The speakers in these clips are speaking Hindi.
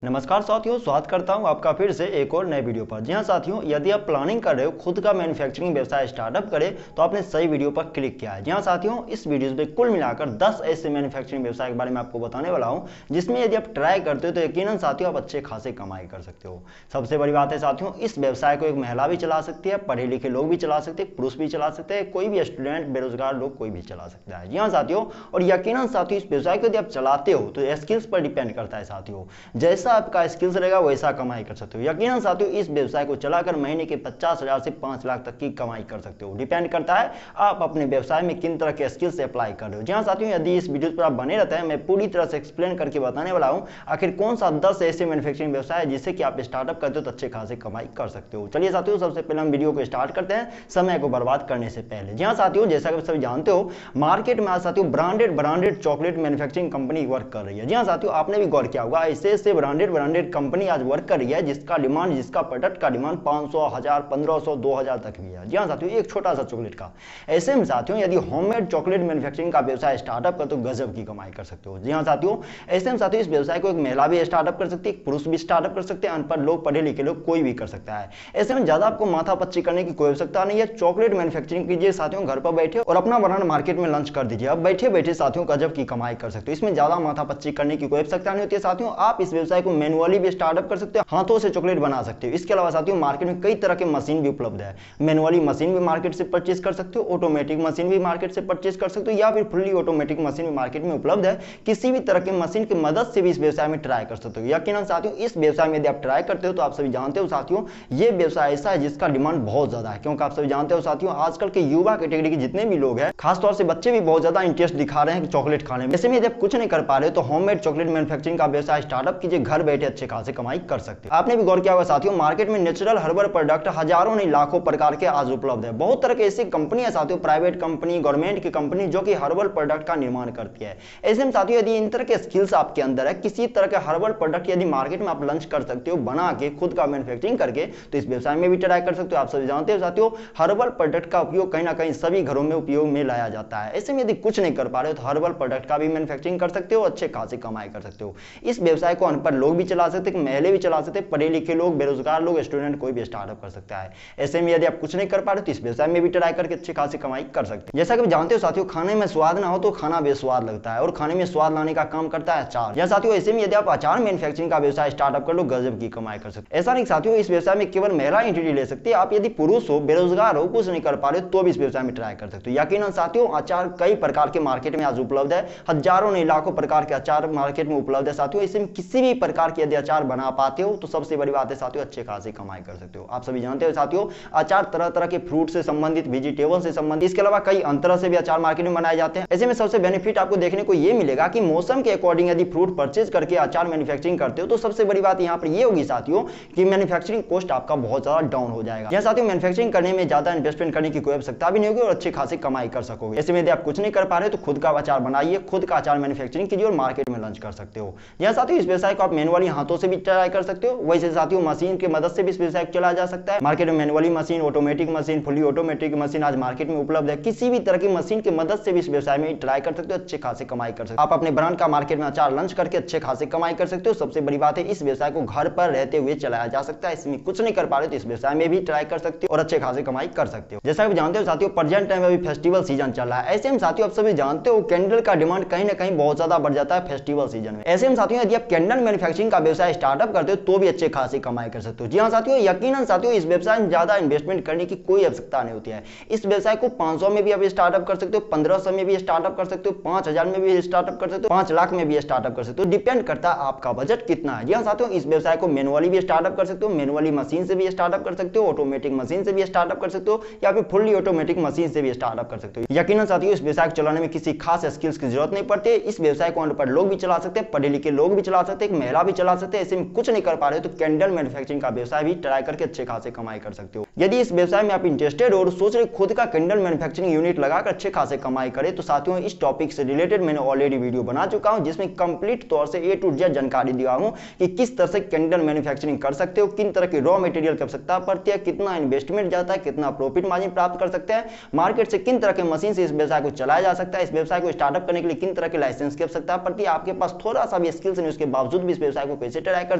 नमस्कार साथियों, स्वागत करता हूं आपका फिर से एक और नए वीडियो पर। जी हां साथियों, यदि आप प्लानिंग कर रहे हो खुद का मैन्युफैक्चरिंग व्यवसाय स्टार्टअप करें तो आपने सही वीडियो पर क्लिक किया है। जी हां साथियों, इस वीडियो में कुल मिलाकर 10 ऐसे मैन्युफैक्चरिंग व्यवसाय के बारे में आपको बताने वाला हूं जिसमें यदि आप ट्राई करते हो तो यकीनन साथियों आप अच्छे खासे कमाई कर सकते हो। सबसे बड़ी बात है साथियों, इस व्यवसाय को एक महिला भी चला सकती है, पढ़े लिखे लोग भी चला सकते हैं, पुरुष भी चला सकते हैं, कोई भी स्टूडेंट बेरोजगार लोग कोई भी चला सकता है। जी हाँ साथियों, और यकीनन साथियों इस व्यवसाय को यदि आप चलाते हो तो स्किल्स पर डिपेंड करता है साथियों। जैसा आपका स्किल्स वैसा कमाई कर सकते हो। यकीनन साथियों इस व्यवसाय को चलाकर महीने के 50,000 से 5 लाख तक की कमाई कर सकते हो। डिपेंड करता है आप अपने व्यवसाय में किन तरह के स्किल्स से अप्लाई कर रहे हो। जी हाँ साथियों, यदि इस वीडियो पर आप बने रहते हैं, मैं पूरी तरह से एक्सप्लेन करके बताने वाला हूं आखिर कौन सा 10 ऐसे मैन्युफैक्चरिंग व्यवसाय है जिससे कि आप स्टार्टअप करते हो तो अच्छे खासे कमाई कर सकते हो। चलिए साथियों, सबसे पहले हम वीडियो को स्टार्ट करते हैं समय को बर्बाद करने से पहले। जी हाँ साथियों, जैसा कि आप सभी जानते हो मार्केट में आज साथियों branded chocolate manufacturing company work कर रही है। जी हाँ साथियों, आपने भी गौर किया होगा ऐसे ब्रांडेड कंपनी आज वर्क कर रही है जिसका प्रोडक्ट का डिमांड 500, 1000, 1500, 2000 तक भी है। जी हाँ साथियों, एक छोटा सा चॉकलेट का। ऐसे में साथियों यदि होममेड चॉकलेट मैन्युफैक्चरिंग का व्यवसाय स्टार्टअप कर तो गजब की कमाई कर सकते हो। जी हाँ साथियों, ऐसे में साथियों इस व्यवसाय को एक महिला भी स्टार्टअप कर सकती है, एक पुरुष भी स्टार्टअप कर सकते हैं, अनपढ़ लोग, पढ़े लिखे लोग, कोई भी कर सकता है। ऐसे में ज्यादा आपको माथा पच्ची करने की कोई आवश्यकता नहीं है। चॉकलेट मैन्युफैक्चरिंग कीजिए साथियों, घर पर बैठे और अपना ब्रांड मार्केट में लॉन्च कर दीजिए। अब बैठे बैठे साथियों गजब की कमाई कर सकते हो। इसमें ज्यादा माथा पच्ची करने की कोई आवश्यकता नहीं होती है साथियों। आप इस व्यवसाय को मैनुअली भी स्टार्टअप कर सकते हो, हाथों से चॉकलेट बना सकते हो। इसके अलावा साथियों मार्केट में कई तरह के मशीन भी उपलब्ध है। मैनुअली मशीन भी मार्केट से परचेज कर सकते हो, ऑटोमेटिक मशीन भी मार्केट से परचेज कर सकते हो, या फिर फुल्ली ऑटोमेटिक मशीन भी मार्केट में उपलब्ध है। किसी भी तरह की मशीन की मदद से भी इस व्यवसाय में ट्राई कर सकते हो। यकीनन साथियों इस व्यवसाय में यदि आप ट्राई करते हो तो आप सभी जानते हो साथियों ये व्यवसाय ऐसा है जिसका डिमांड बहुत ज्यादा है। क्योंकि आप सभी जानते हो साथियों आजकल के युवा कैटेगरी के जितने भी लोग हैं, खासतौर से बच्चे भी बहुत ज्यादा इंटरेस्ट दिखा रहे हैं चॉकलेट खाने में। ऐसे में यदि आप कुछ नहीं कर पा रहे हो तो होममेड चॉकलेट मैन्युफैक्चरिंग का व्यवसाय स्टार्टअप कीजिए, घर बैठे अच्छे खासे कमाई कर सकते हो। आपने भी गौर किया होगा साथियों मार्केट में नेचुरल हर्बल प्रोडक्ट हजारों नहीं लाखों प्रकार के आज उपलब्ध है। बहुत तरह की ऐसी कंपनी है साथियों, प्राइवेट कंपनी, गवर्नमेंट की कंपनी जो कि हर्बल प्रोडक्ट का निर्माण करती है। ऐसे में साथियों यदि इन तरह के स्किल्स आपके अंदर है, किसी तरह के हर्बल प्रोडक्ट यदि मार्केट में आप लॉन्च कर सकते हो बना के खुद का मैन्युफैक्चरिंग करके, तो इस व्यवसाय में भी ट्राई कर सकते हो। आप सभी जानते हो साथियों हर्बल प्रोडक्ट का उपयोग कहीं ना कहीं सभी घरों में उपयोग में लाया जाता है। ऐसे में यदि कुछ नहीं कर पा रहे हो तो हर्बल प्रोडक्ट का भी मैन्युफैक्चरिंग कर सकते हो, अच्छे खासे कमाई कर सकते हो। इस व्यवसाय को अनपढ़ लोग भी चला सकते हैं, महिला भी चला सकते हैं, पढ़े लिखे लोग, बेरोजगार लोग, स्टूडेंट कोई भी स्टार्टअप कर सकता है। ऐसे में यदि आप कुछ नहीं कर पा रहे तो इस व्यवसाय में भी ट्राई करके अच्छी खासी कमाई कर सकते हैं। जैसा कि आप जानते हो साथियों खाने में स्वाद ना हो तो खाना बेस्वाद लगता है, और खाने में स्वाद लाने का काम करता है अचार। या साथियों ऐसे में यदि आप अचार मैन्युफैक्चरिंग का व्यवसाय स्टार्टअप कर लो गजब की कमाई कर सकते हैं। ऐसा नहीं साथियों इस व्यवसाय में केवल महिला एंट्री ले सकती है। आप यदि पुरुष हो, बेरोजगार हो, कुछ नहीं कर पा रहे तो भी इस व्यवसाय में ट्राई कर सकते हो। यकीनन साथियों अचार कई प्रकार के मार्केट में आज उपलब्ध है, हजारों नहीं लाखों प्रकार के अचार मार्केट में उपलब्ध है साथियों। इसमें किसी भी प्रकार के यदि अचार बना पाते हो तो सबसे बड़ी बात है साथियों अच्छे खासी कमाई कर सकते हो। आप सभी जानते हो साथियों अचार तरह तरह के फ्रूट से संबंधित, वेजिटेबल से संबंधित, इसके अलावा कई अंतर से भी अचार मार्केट में बनाए जाते हैं। ऐसे में सबसे बेनिफिट आपको देखने को यह मिलेगा कि मौसम के अकॉर्डिंग यदि फ्रूट परचेज करके अचार मैन्युफैक्चरिंग करते हो तो सबसे बड़ी बात यहां पर यह होगी साथियों कि मैन्युफैक्चरिंग कॉस्ट आपका बहुत ज्यादा डाउन हो जाएगा। यहां साथियों मैन्युफैक्चरिंग करने में ज्यादा इन्वेस्टमेंट करने की कोई आवश्यकता भी नहीं होगी और अच्छी खासी कमाई कर सकोगे। ऐसे में यदि आप कुछ नहीं कर पा रहे तो खुद का अचार बनाइए, खुद का अचार मैन्युफैक्चरिंग कीजिए और मार्केट में लॉन्च कर सकते हो। यहां साथियों इस व्यवसाय को आप मैनुअली हाथों से भी ट्राई कर सकते हो, वैसे साथियों मशीन की मदद से भी इस व्यवसाय को चलाया जा सकता है। मार्केट में manually machine, automatic machine, fully automatic machine आज मार्केट में उपलब्ध है। किसी भी तरह की मशीन की मदद से भी इस व्यवसाय में ट्राई कर सकते हो, अच्छे खासे कमाई कर सकते हो। आप अपने ब्रांड का मार्केट में अचार लॉन्च करके अच्छे खासे कमाई कर सकते हो। सबसे बड़ी बात है इस व्यवसाय को घर पर रहते हुए चलाया जा सकता है। इसमें कुछ नहीं कर पा रहे तो इस व्यवसाय में भी ट्राई कर सकते हो और अच्छे खासे कमाई कर सकते हो। जैसा कि जानते हो साथियों प्रेजेंट टाइम में अभी फेस्टिवल सीजन चल रहा है। ऐसे में साथियों आप सभी जानते हो कैंडल का डिमांड कहीं ना कहीं बहुत ज्यादा बढ़ जाता है फेस्टिवल सीजन में। ऐसे में साथियों यदि आप कैंडल मैन्युफैक्चरिंग का व्यवसाय स्टार्टअप करते हो तो भी अच्छे खासी कमाई कर सकते हो। जी हाँ साथियों यकीनन साथियों इस व्यवसाय में ज्यादा इन्वेस्टमेंट करने की कोई आवश्यकता नहीं होती है। इस व्यवसाय को 500 में भी आप स्टार्टअप कर सकते हो, 1500 में भी स्टार्टअप कर सकते हो, 5000 में भी स्टार्टअप कर सकते हो, 5 लाख में भी स्टार्टअप कर सकते हो। डिपेंड करता है आपका बजट कितना है। जी हाँ साथियों इस व्यवसाय को मैनुअली भी स्टार्टअप कर सकते हो, मैनुअली मशीन से भी स्टार्टअप कर सकते हो, ऑटोमेटिक मशीन से भी स्टार्टअप कर सकते हो, या फिर फुल्ली ऑटोमेटिक मशीन से भी स्टार्टअप कर सकते हो। यकीनन साथियों इस व्यवसाय को चलाने में किसी खास स्किल्स की जरूरत नहीं पड़ती। इस व्यवसाय को अनपढ़ लोग भी चला सकते हैं, पढ़े लिखे लोग भी चला सकते हैं, महिला भी चला सकते हैं। ऐसे में कुछ नहीं कर पा रहे तो कैंडल मैन्युफैक्चरिंग का व्यवसाय भी ट्राई करके अच्छे खासे कमाई कर सकते हो। यदि इस व्यवसाय में आप इंटरेस्टेड हो और सोच रहे खुद का कैंडल मैन्युफैक्चरिंग यूनिट लगाकर अच्छे खासे कमाई करे तो साथियों इस टॉपिक से रिलेटेड मैंने ऑलरेडी वीडियो बना चुका हूं जिसमें कंप्लीट तौर से A to Z जानकारी दिया हूं कि किस तरह से कैंडल मैन्युफैक्चरिंग कर सकते हो, किन तरह के रॉ मटेरियल की आवश्यकता पड़ती है, कितना इन्वेस्टमेंट जाता है, कितना प्रॉफिट मार्जिन प्राप्त कर सकते हैं, मार्केट से किन तरह के मशीन से इस व्यवसाय को चलाया जा सकता है, इस व्यवसाय को स्टार्टअप करने के लिए किन तरह के लाइसेंस की आवश्यकता पड़ती है। आपके पास थोड़ा सा भी स्किल्स नहीं उसके बावजूद भी इस व्यवसाय को कैसे ट्राई कर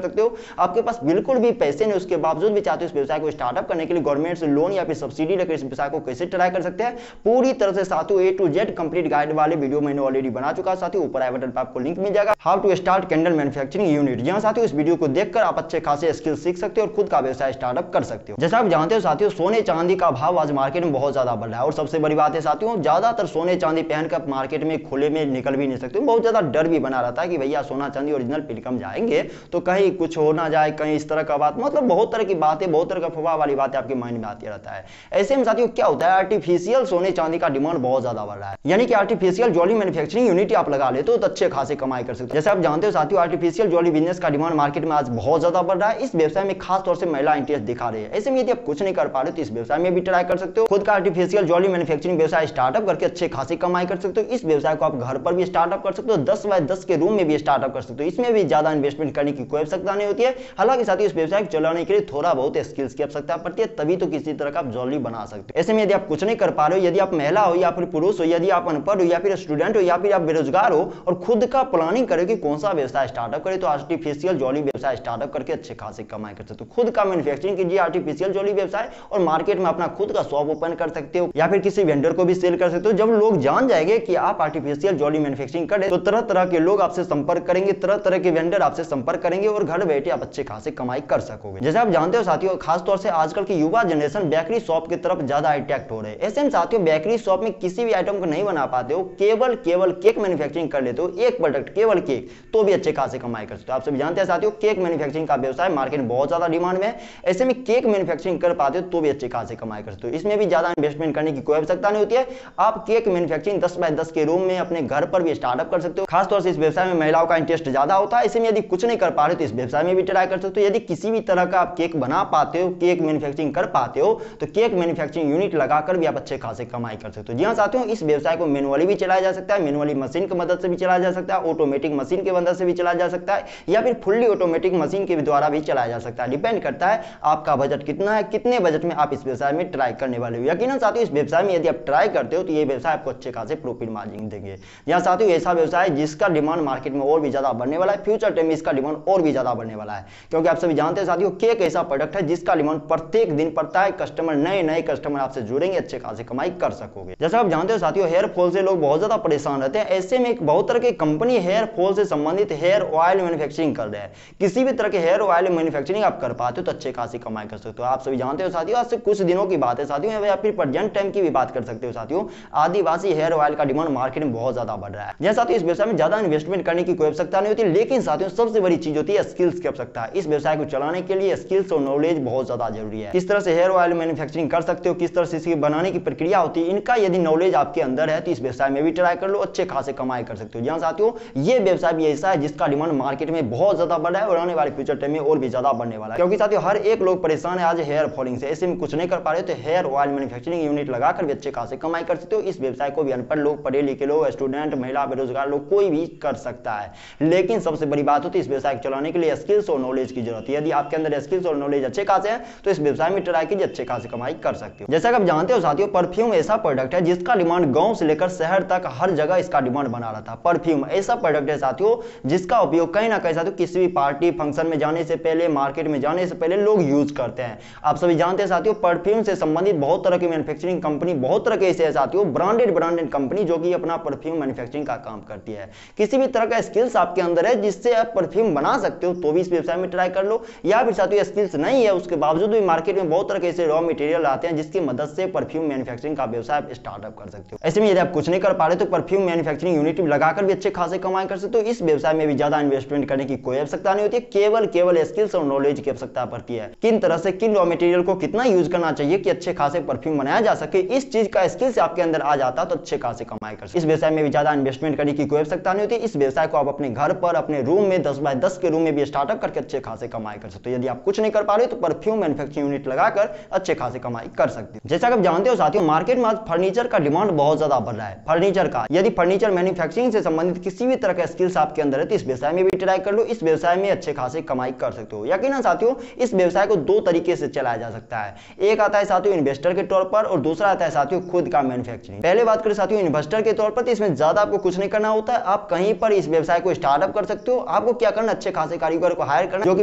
सकते हो। आपके पास बिल्कुल भी पैसे नहीं, उसके बावजूद भी चाहते हो इस व्यवसाय को स्टार्टअप करने के लिए गवर्नमेंट से लोन या फिर सब्सिडी लेकर इस व्यवसाय को कैसे ट्राई कर सकते हैं, पूरी तरह से साथियों A to Z complete guide वाले वीडियो मैंने ऑलरेडी बना चुका है साथियों। ऊपर आई बटन पर आपको लिंक मिल जाएगा, how to start candle manufacturing unit. जहां साथियों इस वीडियो को देखकर आप अच्छे खासे स्किल सीख सकते हो और खुद का व्यवसाय स्टार्टअप कर सकते हो। जैसा आप जानते हो साथियों, सोने चांदी का भाव आज मार्केट में बहुत ज्यादा बढ़ रहा है और सबसे बड़ी बात है साथियों, ज्यादातर सोने चांदी पहनकर मार्केट में खुले में निकल भी नहीं सकते। बहुत ज्यादा डर भी बना रहता है कि भैया सोना चांदी ओरिजिनल पिलकम जाएंगे तो कहीं कुछ हो ना जाए, कहीं इस तरह का बात, मतलब बहुत तरह की बातें, बहुत तरह का फुवा वाली बातें आपके माइंड में आती रहता है। ऐसे में साथियों क्या होता है, आर्टिफिशियल सोने चांदी का डिमांड बहुत ज्यादा बढ़ रहा है, यानी कि आर्टिफिशियल ज्वेलरी मैन्युफैक्चरिंग यूनिट आप लगा लेते हो तो अच्छे खासे कमाई कर सकते हो। जैसे आप जानते हो साथियों, आर्टिफिशियल ज्वेलरी बिजनेस का डिमांड मार्केट में आज बहुत ज्यादा बढ़ रहा है। इस व्यवसाय में खास तौर से महिला इंटरेस्ट दिखा रही है। ऐसे में यदि आप कुछ नहीं कर पा रहे हो तो इस व्यवसाय में भी ट्राई कर सकते हो। खुद का आर्टिफिशियल ज्वेलरी मैन्युफैक्चरिंग व्यवसाय स्टार्टअप करके अच्छे खासी कमाई कर सकते हो। इस व्यवसाय को आप घर पर भी स्टार्टअप कर सकते हो, 10 बाय 10 के रूम में भी स्टार्टअप कर सकते हो। इसमें भी ज्यादा इन्वेस्टमेंट करने की कोई आवश्यकता नहीं होती है। हालांकि साथियों इस व्यवसाय को चलाने के लिए थोड़ा बहुत स्किल्स की आवश्यकता पड़ती है, तभी तो किसी तरह का आप ज्वेलरी बना सकते हो। ऐसे में यदि आप कुछ नहीं कर पा रहे हो, यदि आप महिला हो या फिर पुरुष हो, यदि आप अनपढ़ हो या फिर स्टूडेंट हो या फिर आप बेरोजगार हो और खुद का प्लानिंग करें कि कौन सा व्यवसाय स्टार्टअप करें, तो आर्टिफिशियल ज्वेलरी व्यवसाय स्टार्टअप करके अच्छे खासे कमाई कर सकते हो। खुद का मैन्युफैक्चरिंग कीजिए आर्टिफिशियल ज्वेलरी व्यवसाय और मार्केट में अपना खुद का शॉप ओपन कर सकते हो या फिर किसी वेंडर को भी सेल कर सकते हो। जब लोग जान जाएंगे कि आप आर्टिफिशियल ज्वेलरी मैन्युफैक्चरिंग करें तो तरह तरह के लोग आपसे संपर्क करेंगे, तरह तरह के वेंडर आपसे संपर्क करेंगे और घर बैठे आप अच्छे खासे कमाई कर सकोगे। जैसे आप जानते हो साथियों, खासतौर से आजकल की युवा जनरेशन बेकरी शॉप की तरफ ज्यादा अट्रैक्ट हो रहे हैं। ऐसे में साथियों बेकरी शॉप में किसी भी आइटम को नहीं बना पाते हो, केवल केक मैन्युफैक्चरिंग कर लेते हो, एक प्रोडक्ट केवल केक, तो भी अच्छे खासे कमाई कर सकते हो। आप सब जानते हैं साथियों, केक मैन्युफैक्चरिंग का व्यवसाय मार्केट में बहुत ज्यादा डिमांड में है। ऐसे में केक मैन्युफैक्चरिंग कर पाते हो तो भी अच्छे खासे कमाई कर सकते हो। इसमें भी ज्यादा इन्वेस्टमेंट करने की कोई आवश्यकता नहीं होती है। आप केक मैन्युफैक्चरिंग 10 बाय 10 के रूम में अपने घर पर भी स्टार्टअप कर सकते हो। खासतौर से इस व्यवसाय में महिलाओं का इंटरेस्ट ज्यादा होता है। इसमें यदि कुछ नहीं कर पा रहे तो इस व्यवसाय में भी ट्राई कर सकते हो। यदि किसी भी तरह का आप केक बना पाते हो, केक मैन्युफैक्चरिंग कर पाते हो, तो केक मैन्युफैक्चरिंग यूनिट लगाकर भी आप अच्छे खासे कमाई कर सकते हो। जी हां साथियों, इस व्यवसाय को मैनुअली भी चलाया जा सकता है, मैनुअली मशीन की मदद से भी चलाया जा सकता है, ऑटोमेटिक मशीन की मदद से भी चलाया जा सकता है या फिर फुल्ली ऑटोमेटिक मशीन के द्वारा भी चलाया जा सकता है। डिपेंड करता है आपका बजट कितना है, कितने बजट में आप इस व्यवसाय में ट्राई करने वाले हो। यकीनन साथियों इस व्यवसाय में यदि आप ट्राई करते हो तो ये व्यवसाय आपको अच्छे खासे प्रॉफिट मार्जिन देंगे। यहाँ साथियों ऐसा व्यवसाय जिसका डिमांड मार्केट में और भी ज्यादा बढ़ने वाला है, फ्यूचर टाइम में इसका डिमांड और भी ज्यादा बढ़ने वाला है, क्योंकि आप सभी जानते हैं साथियों केक ऐसा प्रोडक्ट है जिसका डिमांड प्रत्येक दिन बढ़ता है। कस्टमर नए कस्टमर आपसे जुड़ेंगे, अच्छे खासे कमाई कर सकोगे। जैसा आप जानते हो साथियों, हेयर फॉल से लोग बहुत ज्यादा परेशान रहते हैं। ऐसे में एक बहुत तरह की कंपनी हेयर फॉल से संबंधित हेयर ऑयल मैन्युफैक्चरिंग कर रहे हैं। किसी भी तरह के हेयर ऑयल मैन्युफैक्चरिंग आप कर पाते हो तो अच्छे खासी कमाई कर सकते हो। आप सभी जानते हो साथियों, आज से कुछ दिनों की बात है साथियों, या फिर प्रेजेंट टाइम की भी बात कर सकते हो साथियों, आदिवासी हेयर ऑयल का डिमांड मार्केट में बहुत ज्यादा बढ़ रहा है। जैसा साथियों इस व्यवसाय में ज्यादा इन्वेस्टमेंट करने की कोई आवश्यकता नहीं होती, लेकिन साथियों सबसे बड़ी चीज होती है स्किल्स की आवश्यकता। इस व्यवसाय को चलाने के लिए स्किल्स और नॉलेज बहुत ज्यादा जरूरी है। किस तरह से हेयर ऑयल मैन्युफैक्चरिंग कर सकते हो, किस तरह से इसकी बनाने की प्रक्रिया होती है, इनका यदि नॉलेज आपके अंदर है तो इस व्यवसाय में भी ट्राई कर लो, अच्छे खासे कमाई कर सकते हो। जहां साथियों ये व्यवसाय भी ऐसा है जिसका डिमांड मार्केट में बहुत ज्यादा बढ़ रहा है और आने वाले फ्यूचर टाइम में और भी ज्यादा बढ़ने वाला है, क्योंकि साथियों हर एक लोग परेशान है आज हेयर फॉलिंग से। ऐसे में कुछ नहीं कर पा रहे तो हेयर ऑयल मैन्युफैक्चरिंग यूनिट लगाकर भी अच्छे खासे कमाई कर सकते हो। इस व्यवसाय को भी अनपढ़ लोग, पढ़े लिखे लोग, स्टूडेंट, महिला, बेरोजगार लोग, कोई भी कर सकता है। लेकिन सबसे बड़ी बात होती है इस व्यवसाय को चलाने के लिए स्किल्स और नॉलेज की जरूरत है। यदि आपके अंदर स्किल्स और नॉलेज अच्छे खासे हैं तो इस व्यवसाय में ट्राई कीजिए, अच्छे खासे कमाई कर सकते हो। जैसा कि आप जानते हो साथियों, परफ्यूम ऐसा प्रोडक्ट है जिसका डिमांड गांव से लेकर शहर तक हर जगह इसका डिमांड बना रहा था। परफ्यूम ऐसा प्रोडक्ट है साथियों जिसका उपयोग कहीं ना कहीं साथियों किसी भी पार्टी फंक्शन में जाने से पहले, मार्केट में जाने से पहले लोग यूज करते हैं। आप सभी जानते हैं साथियों, परफ्यूम से संबंधित बहुत तरह की मैन्युफैक्चरिंग कंपनी, बहुत तरह के ऐसे है साथियों, ब्रांडेड कंपनी जो कि अपना परफ्यूम मैन्युफैक्चरिंग का काम करती है। किसी भी तरह का स्किल्स आपके अंदर है जिससे आप परफ्यूम बना सकते हो तो भी इस व्यवसाय में ट्राई कर लो, या फिर साथियों स्किल्स नहीं है उसके बावजूद भी मार्केट में बहुत तरह के ऐसे रॉ मटेरियल आते हैं जिसकी मदद से परफ्यूम मैन्युफैक्चरिंग का व्यवसाय आप स्टार्टअप कर सकते हो। ऐसे में यदि आप कुछ नहीं कर पा रहे तो परफ्यूम मैन्युफैक्चरिंग यूनिट लगाकर भी अच्छे खासे कमाई कर सकते हो। इस व्यवसाय में भी ज्यादा इन्वेस्टमेंट करने की कोई आवश्यकता नहीं होती है, केवल स्किल्स और नॉलेज की आवश्यकता पड़ती है। किन तरह से किन रॉ मटेरियल को कितना यूज करना चाहिए कि अच्छे खासे परफ्यूम बनाया जा सके, इस चीज का स्किल्स आपके अंदर आ जाता तो अच्छे खासे कमाई कर सकते। इस व्यवसाय में भी ज्यादा इन्वेस्टमेंट करने की कोई आवश्यकता नहीं होती। इस व्यवसाय को आप अपने घर पर, अपने रूम में 10 बाय 10 के रूम में भी स्टार्टअप करके अच्छे खासे कमाई कर सकते हो। यदि आप कुछ नहीं कर पा रहे तो परफ्यूम मैन्युफैक्चरिंग यूनिट लगाकर अच्छे खासे कमाई कर सकते हो। जैसा कि आप जानते हो साथियों, मार्केट में आज फर्नीचर का डिमांड बहुत ज्यादा बढ़ रहा है। फर्नीचर का, यदि फर्नीचर मैन्युफैक्चरिंग से संबंधित किसी भी तरह का स्किल्स आपके अंदर है तो इस व्यवसाय में भी ट्राई कर लो, इस व्यवसाय में अच्छे खासे कमाई कर सकते हो। यकीनन साथियों इस व्यवसाय को दो तरीके से चलाया जा सकता है। एक आता है साथियों इन्वेस्टर के तौर पर और दूसरा आता है साथियों खुद का मैन्युफैक्चरिंग। पहले बात करें साथियों इन्वेस्टर के तौर पर, तो इसमें ज्यादा आपको कुछ नहीं करना होता है। आप कहीं पर इस व्यवसाय को स्टार्टअप कर सकते हो। आपको क्या करना, अच्छे खासे कारीगर को हायर करना जो कि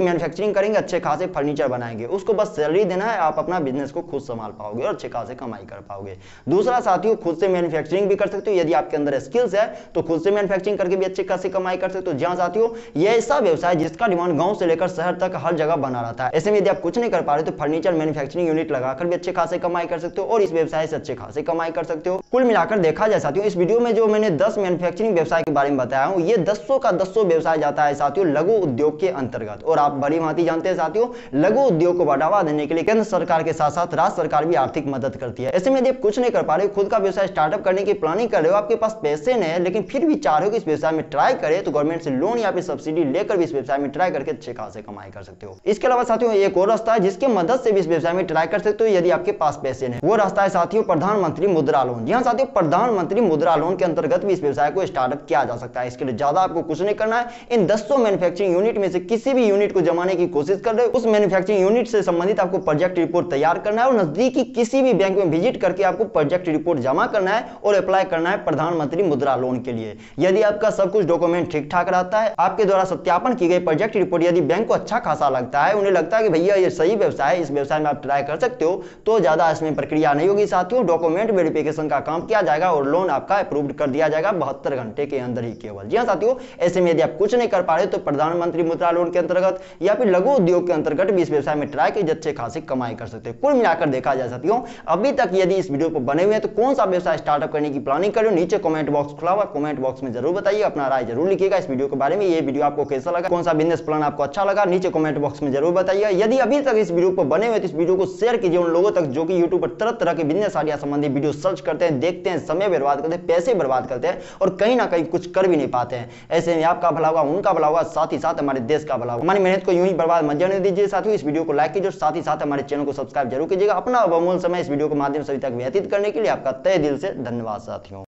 मैन्युफैक्चरिंग करेंगे, अच्छे खासे फर्नीचर बनाएंगे, उसको बस सैलरी देना है, आप अपना बिजनेस को खुद संभाल पाओगे और अच्छे खासे कमाई कर पाओगे। दूसरा साथियों, खुद से मैन्युफैक्चरिंग भी कर सकते हो, यदि आपके अंदर स्किल्स है तो खुद से मैन्युफैक्चरिंग करके भी अच्छे खासे कमाई कर सकते हो। जहां साथियों यह ऐसा व्यवसाय जिसका डिमांड गांव से लेकर शहर तक हर जगह बना रहता है। ऐसे में यदि आप कुछ नहीं कर पा रहे तो फर्नीचर मैन्युफैक्चरिंग यूनिट लगाकर भी अच्छे खासे कमाई कर सकते हो और इस व्यवसाय से अच्छे खासे कमाई कर सकते हो। कुल मिलाकर देखा जाए साथियों, इस वीडियो में जो मैंने 10 मैन्युफैक्चरिंग व्यवसाय के बारे में बताया हूं, ये 10 का 10 व्यवसाय जाता है साथियों लघु उद्योग के अंतर्गत। और आप बड़ी भांति जानते हैं साथियों, लघु उद्योग को बढ़ावा देने के लिए केंद्र सरकार के साथ साथ राज्य सरकार भी आर्थिक मदद करती है। ऐसे में यदि आप कुछ नहीं कर पा रहे, खुद का व्यवसाय स्टार्टअप करने की प्लानिंग कर रहे हो, आपके पास पैसे नहीं है लेकिन फिर भी चाह रहे हो कि इस व्यवसाय में ट्राई करें, तो गवर्नमेंट से लोन या फिर सब्सिडी लेकर भी इस व्यवसाय में ट्राई करके अच्छे खासे कमाई कर सकते हो। इसके अलावा साथियों एक और रास्ता है जिसके मदद से भी इस व्यवसाय में ट्राई कर सकते हो यदि आपके पास पैसे नहीं। वो रास्ता है साथियों प्रधानमंत्री मुद्रा लोन। जी हां साथियों, प्रधानमंत्री मुद्रा लोन के अंतर्गत भी इस व्यवसाय को स्टार्टअप किया जा सकता है। इसके लिए ज्यादा आपको कुछ नहीं करना है, इन 10 मैन्युफैक्चरिंग यूनिट में से किसी भी यूनिट को जमाने की कोशिश कर रहे हो, उस मैन्युफैक्चरिंग यूनिट से संबंधित आपको प्रोजेक्ट रिपोर्ट तैयार करना है और नजदीकी किसी भी बैंक में विजिट करके आपको प्रोजेक्ट रिपोर्ट जमा करना है और अप्लाई करना है प्रधानमंत्री मुद्रा लोन के लिए। यदि आपका सब कुछ डॉक्यूमेंट ठीक ठाक रहता है, आपके द्वारा सत्यापन की गई प्रोजेक्ट रिपोर्ट यदि बैंक को अच्छा खासा लगता है, उन्हें लगता है कि भैया ये सही व्यवसाय है, इस व्यवसाय में आप ट्राई कर सकते हो, तो ज्यादा इसमें प्रक्रिया नहीं होगी साथियों। डॉक्यूमेंट वेरिफिकेशन का काम किया जाएगा और लोन आपका अप्रूव्ड कर दिया जाएगा 72 घंटे के अंदर ही केवल। जी हां साथियों, ऐसे में यदि आप कुछ नहीं कर पा रहे तो प्रधानमंत्री मुद्रा लोन के अंतर्गत या फिर लघु उद्योग के अंतर्गत भी इस व्यवसाय में ट्राई की अच्छे खासी कमाई कर सकते हैं। कुल मिलाकर देखा जाए साथियों, अभी तक यदि इस वीडियो पर बने हुए हैं तो कौन सा व्यवसाय स्टार्टअप करने की प्लानिंग कर रहे हो, नीचे कमेंट बॉक्स खुला हुआ, कमेंट बॉक्स में जरूर बताइए, अपना राय जरूर लिखिएगा इस वीडियो के बारे में। ये वीडियो आपको कैसा लगा, कौन सा बिजनेस प्लान आपको अच्छा लगा, नीचे कमेंट बॉक्स में जरूर बताइए। यदि अभी तक इस वीडियो पर बने हुए तो इस वीडियो को शेयर कीजिए उन लोगों तक जो कि यूट्यूब पर तरह तरह के बिजनेस आइडिया संबंधी वीडियो सर्च करते हैं, देखते हैं, समय बर्बाद करते हैं, पैसे बर्बाद करते हैं और कहीं ना कहीं कुछ कर भी नहीं पाते हैं। ऐसे में आपका भला होगा, उनका भला होगा, साथ ही साथ हमारे देश का भला होगा। हमारी मेहनत को यूं ही बर्बाद मत जाने दीजिए साथियों। इस वीडियो को लाइक कीजिए और साथ ही साथ हमारे चैनल को सब्सक्राइब जरूर कीजिएगा। अपना बहुमूल्य समय इस वीडियो के माध्यम से अभी तक व्यतीत करने के लिए आपका तहे दिल से धन्यवाद साथियों।